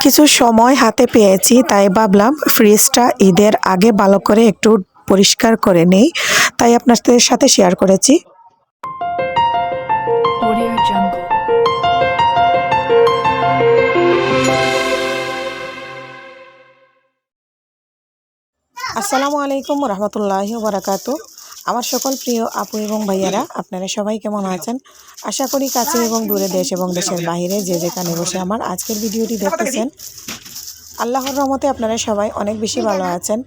কিছু সময় হাতে পেয়েছি, তাই ভাবলাম ফ্রিজটা ঈদের আগে ভালো করে একটু পরিষ্কার করে নেই, তাই আপনাদের সাথে শেয়ার করেছি। Audio Jungle. আসসালামু আলাইকুম রহমতুল্লাহি ওয়া বারাকাতুহু। আমার সকল প্রিয় আপু এবং ভাইয়ারা, আপনারা সবাই কেমন আছেন? আশা করি কাছে এবং দূরে, দেশ এবং দেশের বাইরে যে যেখানে বসে আমার আজকের ভিডিওটি দেখতেছেন, আল্লাহর রহমতে আপনারা সবাই অনেক বেশি ভালো আছেন।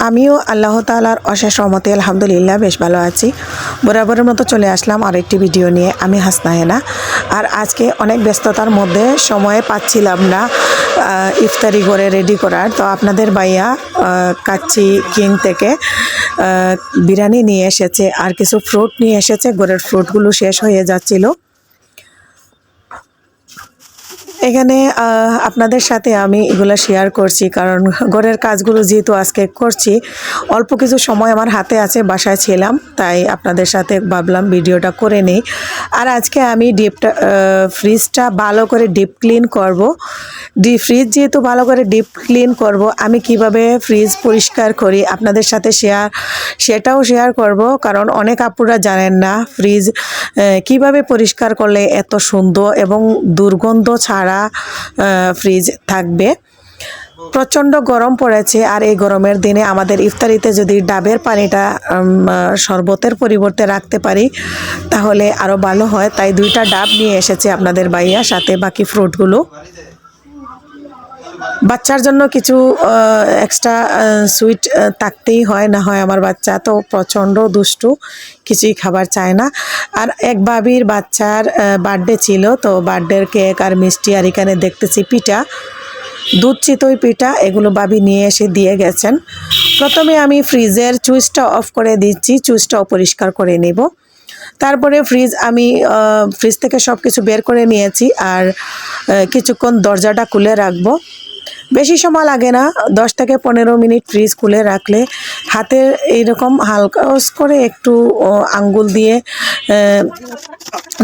আমিও আল্লাহ তাআলার অশেষ রহমতে আলহামদুলিল্লাহ বেশ ভালো আছি। বরাবরের মতো চলে আসলাম আরেকটি ভিডিও নিয়ে। আমি হাসনা হেনা। আর আজকে অনেক ব্যস্ততার মধ্যে সময় পাচ্ছিলাম না ইফতারি করে রেডি করার, তো আপনাদের ভাইয়া কাচ্চি কিং থেকে বিরিয়ানি নিয়ে এসেছে আর কিছু ফ্রুট নিয়ে এসেছে। ঘরের ফ্রুটগুলো শেষ হয়ে যাচ্ছিল। এখানে আপনাদের সাথে আমি এগুলো শেয়ার করছি, কারণ ঘরের কাজগুলো যেহেতু আজকে করছি, অল্প কিছু সময় আমার হাতে আছে, বাসায় ছিলাম, তাই আপনাদের সাথে ভাবলাম ভিডিওটা করে নিই। আর আজকে আমি ফ্রিজটা ভালো করে ডিপ ক্লিন করব। ফ্রিজ যেহেতু ভালো করে ডিপ ক্লিন করব, আমি কিভাবে ফ্রিজ পরিষ্কার করি আপনাদের সাথে সেটাও শেয়ার করব, কারণ অনেক আপুরা জানেন না ফ্রিজ কিভাবে পরিষ্কার করলে এত সুন্দর এবং দুর্গন্ধ ছাড়া ফ্রিজ থাকবে। প্রচণ্ড গরম পড়েছে, আর এই গরমের দিনে আমাদের ইফতারিতে যদি ডাবের পানিটা শরবতের পরিবর্তে রাখতে পারি তাহলে আরও ভালো হয়। তাই 2টা ডাব নিয়ে এসেছে আপনাদের ভাইয়া, সাথে বাকি ফ্রুটগুলো। বাচ্চার জন্য কিছু এক্সট্রা সুইট থাকতেই হয়, না হয় আমার বাচ্চা তো প্রচণ্ড দুষ্টু, কিছুই খাবার চায় না। আর এক ভাবির বাচ্চার বার্থডে ছিল, তো বার্থডের কেক আর মিষ্টি, আর এখানে দেখতেছি পিঠা, দুধ চিতই পিঠা, এগুলো ভাবি নিয়ে এসে দিয়ে গেছেন। প্রথমে আমি ফ্রিজের সুইচটা অফ করে দিচ্ছি, সুইচটাও পরিষ্কার করে নেব। তারপরে আমি ফ্রিজ থেকে সব কিছু বের করে নিয়েছি, আর কিছুক্ষণ দরজাটা খুলে রাখবো। বেশি সময় লাগে না, 10 থেকে 15 মিনিট ফ্রিজ খুলে রাখলে হাতে এইরকম হালকা করে একটু আঙ্গুল দিয়ে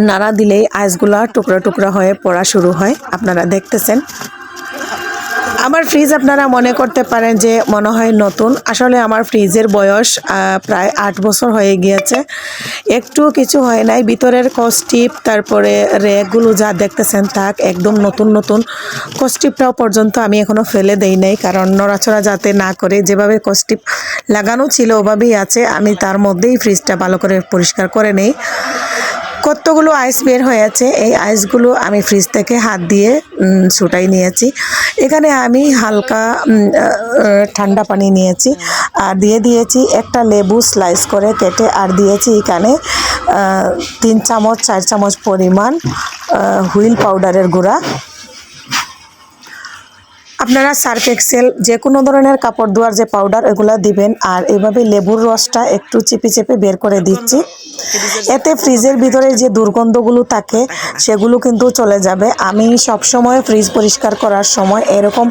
নাড়া দিলেই আইসগুলা টুকরা টুকরা হয়ে পড়া শুরু হয়। আপনারা দেখতেছেন আমার ফ্রিজ, আপনারা মনে করতে পারেন যে মনে হয় নতুন, আসলে আমার ফ্রিজের বয়স প্রায় 8 বছর হয়ে গিয়েছে। একটু কিছু হয় নাই, ভিতরের কস্টিপ তারপরে র্যাকগুলো যা দেখতেছেন থাক, একদম নতুন নতুন। কস্টিপটাও পর্যন্ত আমি এখনও ফেলে দেই নাই, কারণ নড়াচড়া যাতে না করে, যেভাবে কস্টিপ লাগানো ছিল ওভাবেই আছে। আমি তার মধ্যেই ফ্রিজটা ভালো করে পরিষ্কার করে নেই। কতগুলো আইস বের হয়েছে, এই আইসগুলো আমি ফ্রিজ থেকে হাত দিয়ে ছুটাই নিয়েছি। এখানে আমি হালকা ঠান্ডা পানি নিয়েছি আর দিয়ে দিয়েছি একটা লেবু স্লাইস করে কেটে, আর দিয়েছি এখানে 3 চামচ 4 চামচ পরিমাণ হুইল পাউডারের গুঁড়া। আপনারা সার্ফ এক্সেল যে কোনো ধরনের কাপড় ধোয়ার যে পাউডার এগুলো দিবেন। আর এভাবে লেবুর রসটা একটু চেপে চেপে বের করে দিচ্ছি, এতে ফ্রিজের ভিতরে যে দুর্গন্ধগুলো থাকে সেগুলো কিন্তু চলে যাবে। আমি সব সময় ফ্রিজ পরিষ্কার করার সময় এরকম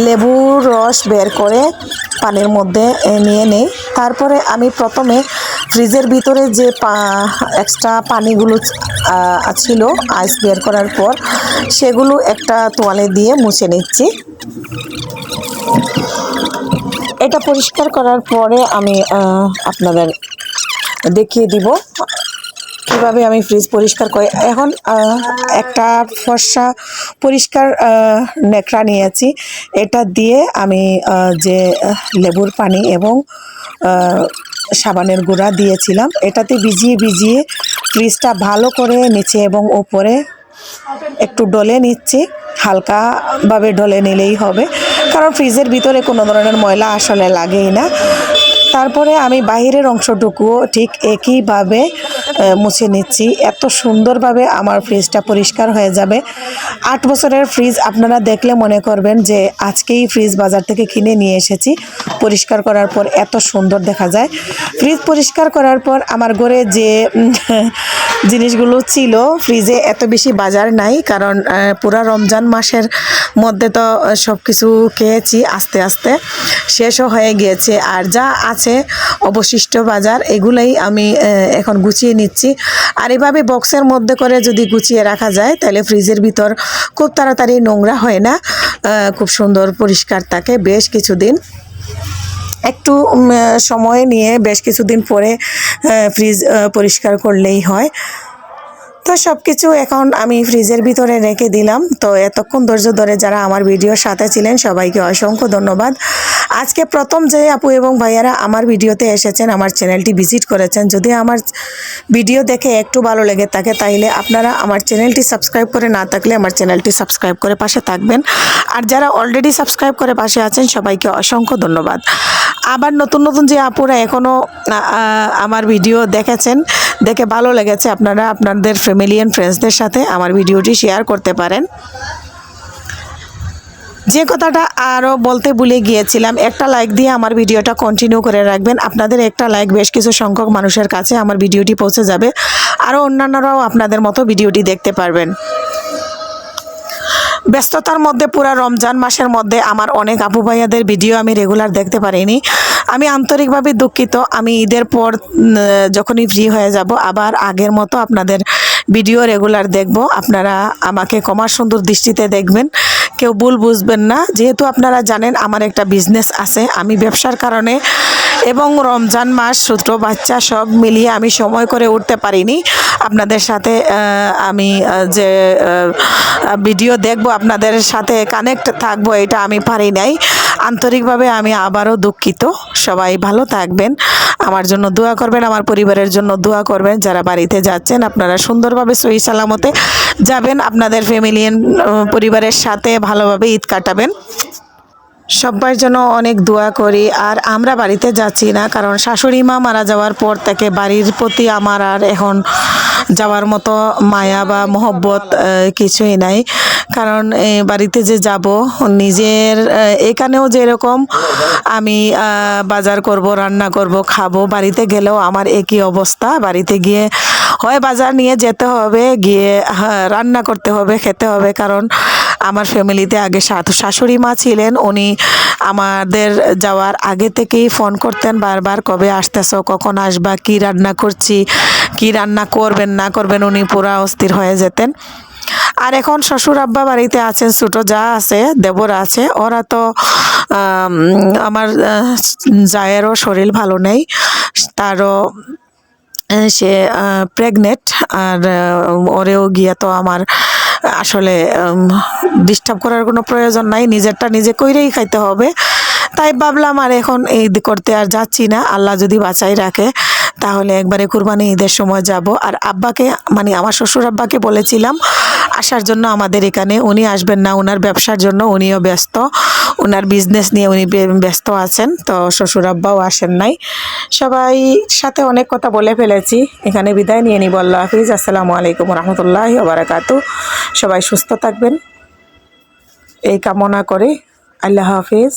লেবুর রস বের করে পানির মধ্যে নিয়ে নেই। তারপরে আমি প্রথমে ফ্রিজের ভিতরে যে এক্সট্রা পানিগুলো ছিল আইস বের করার পর, সেগুলো একটা তোয়ালে দিয়ে মুছে নিচ্ছি। এটা পরিষ্কার করার পরে আমি আপনাদের দেখিয়ে দিব কিভাবে আমি ফ্রিজ পরিষ্কার করি। এখন একটা ফর্সা পরিষ্কার নেকড়া নিয়েছি, এটা দিয়ে আমি যে লেবুর পানি এবং সাবানের গুঁড়া দিয়েছিলাম, এটাতে ভিজিয়ে ভিজিয়ে ফ্রিজটা ভালো করে নিচে এবং উপরে একটু ডলে নিচ্ছি। হালকাভাবে ডলে নিলেই হবে, কারণ ফ্রিজের ভিতরে কোনো ধরনের ময়লা আসলে লাগেই না। তারপরে আমি বাহিরের অংশটুকুও ঠিক একইভাবে মুছে নিচ্ছি। এত সুন্দরভাবে আমার ফ্রিজটা পরিষ্কার হয়ে যাবে। 8 বছরের ফ্রিজ, আপনারা দেখলে মনে করবেন যে আজকেই ফ্রিজ বাজার থেকে কিনে নিয়ে এসেছি। পরিষ্কার করার পর এত সুন্দর দেখা যায়। ফ্রিজ পরিষ্কার করার পর আমার ঘরে যে জিনিসগুলো ছিল, ফ্রিজে এত বেশি বাজার নাই, কারণ পুরা রমজান মাসের মধ্যে তো সব কিছু খেয়েছি, আস্তে আস্তে শেষও হয়ে গিয়েছে। আর যা আছে অবশিষ্ট বাজার, এগুলাই আমি এখন গুছিয়ে নিচ্ছি। আর এভাবে বক্সের মধ্যে করে যদি গুছিয়ে রাখা যায় তাহলে ফ্রিজের ভিতর খুব তাড়াতাড়ি নোংরা হয় না, খুব সুন্দর পরিষ্কার থাকে বেশ কিছুদিন। একটু সময় নিয়ে বেশ কিছুদিন পরে ফ্রিজ পরিষ্কার করলেই হয়। তো সব কিছু এখন আমি ফ্রিজের ভিতরে রেখে দিলাম। তো এতক্ষণ ধৈর্য ধরে যারা আমার ভিডিওর সাথে ছিলেন সবাইকে অসংখ্য ধন্যবাদ। আজকে প্রথম যে আপু এবং ভাইয়ারা আমার ভিডিওতে এসেছেন, আমার চ্যানেলটি ভিজিট করেছেন, যদি আমার ভিডিও দেখে একটু ভালো লেগে থাকে তাইলে আপনারা আমার চ্যানেলটি সাবস্ক্রাইব করে না থাকলে আমার চ্যানেলটি সাবস্ক্রাইব করে পাশে থাকবেন। আর যারা অলরেডি সাবস্ক্রাইব করে পাশে আছেন সবাইকে অসংখ্য ধন্যবাদ। আবার নতুন নতুন যে আপুরা এখনও আমার ভিডিও দেখেছেন, দেখে ভালো লেগেছে, আপনারা আপনাদের ফ্যামিলি অ্যান্ড ফ্রেন্ডসদের সাথে আমার ভিডিওটি শেয়ার করতে পারেন। যে কথাটা আরও বলতে ভুলে গিয়েছিলাম, একটা লাইক দিয়ে আমার ভিডিওটা কন্টিনিউ করে রাখবেন। আপনাদের একটা লাইক বেশ কিছু সংখ্যক মানুষের কাছে আমার ভিডিওটি পৌঁছে যাবে, আরও অন্যান্যরাও আপনাদের মতো ভিডিওটি দেখতে পারবেন। ব্যস্ততার মধ্যে পুরা রমজান মাসের মধ্যে আমার অনেক আপু ভাইয়াদের ভিডিও আমি রেগুলার দেখতে পারিনি। আমি আন্তরিকভাবে দুঃখিত। আমি ঈদের পর যখনই ফ্রি হয়ে যাব আবার আগের মতো আপনাদের ভিডিও রেগুলার দেখব। আপনারা আমাকে ক্ষমা সুন্দর দৃষ্টিতে দেখবেন, কেউ ভুল বুঝবেন না। যেহেতু আপনারা জানেন আমার একটা বিজনেস আছে, আমি ব্যবসার কারণে এবং রমজান মাস ছোটো বাচ্চা সব মিলিয়ে আমি সময় করে উঠতে পারিনি। আপনাদের সাথে আমি যে ভিডিও দেখব, আপনাদের সাথে কানেক্ট থাকবো, এটা আমি পারি নাই। আন্তরিকভাবে আমি আবারও দুঃখিত। সবাই ভালো থাকবেন, আমার জন্য দোয়া করবেন, আমার পরিবারের জন্য দোয়া করবেন। যারা বাড়িতে যাচ্ছেন আপনারা সুন্দরভাবে সহি সালামতে যাবেন, আপনাদের ফ্যামিলি পরিবারের সাথে ভালোভাবে ঈদ কাটাবেন। সবার জন্য অনেক দোয়া করি। আর আমরা বাড়িতে যাচ্ছি না, কারণ শাশুড়ি মা মারা যাওয়ার পর থেকে বাড়ির প্রতি আমার আর এখন যাওয়ার মতো মায়া বা মহব্বত কিছুই নাই। কারণ বাড়িতে যে যাব, নিজের এখানেও যেরকম আমি বাজার করব, রান্না করব, খাবো, বাড়িতে গেলেও আমার একই অবস্থা। বাড়িতে গিয়ে হয় বাজার নিয়ে যেতে হবে, গিয়ে রান্না করতে হবে, খেতে হবে। কারণ আমার ফ্যামিলিতে আগে শাশুড়ি মা ছিলেন, উনি আমাদের যাওয়ার আগে থেকেই ফোন করতেন বারবার, কবে আসতেছ, কখন আসবা, কি রান্না করছি, কি রান্না করবেন না করবেন, উনি পুরা অস্থির হয়ে যেতেন। আর এখন শ্বশুর আব্বা বাড়িতে আছেন, ছোটো যা আছে, দেবর আছে, ওরা তো আমার জায়েরও শরীর ভালো নেই, তারও সে প্রেগনেন্ট। আর ওরেও গিয়ে তো আমার আসলে ডিস্টার্ব করার কোনো প্রয়োজন নাই, নিজেরটা নিজে কইরেই খাইতে হবে। তাই ভাবলাম আর এখন ঈদ করতে আর যাচ্ছি না। আল্লাহ যদি বাঁচাই রাখে তাহলে একবারে কুরবানি ঈদের সময় যাব। আর আব্বাকে, মানে আমার শ্বশুর আব্বাকে বলেছিলাম আসার জন্য আমাদের এখানে, উনি আসবেন না, ওনার ব্যবসার জন্য উনিও ব্যস্ত, ওনার বিজনেস নিয়ে উনি ব্যস্ত আছেন। তো শ্বশুর আব্বাও আসেন নাই। সবাই সাথে অনেক কথা বলে ফেলেছি, এখানে বিদায় নিয়ে নিব। আল্লাহ হাফিজ। আসসালামু আলাইকুম রহমতুল্লাহি ওয়া বারাকাতু। সবাই সুস্থ থাকবেন এই কামনা করে আল্লাহ হাফিজ।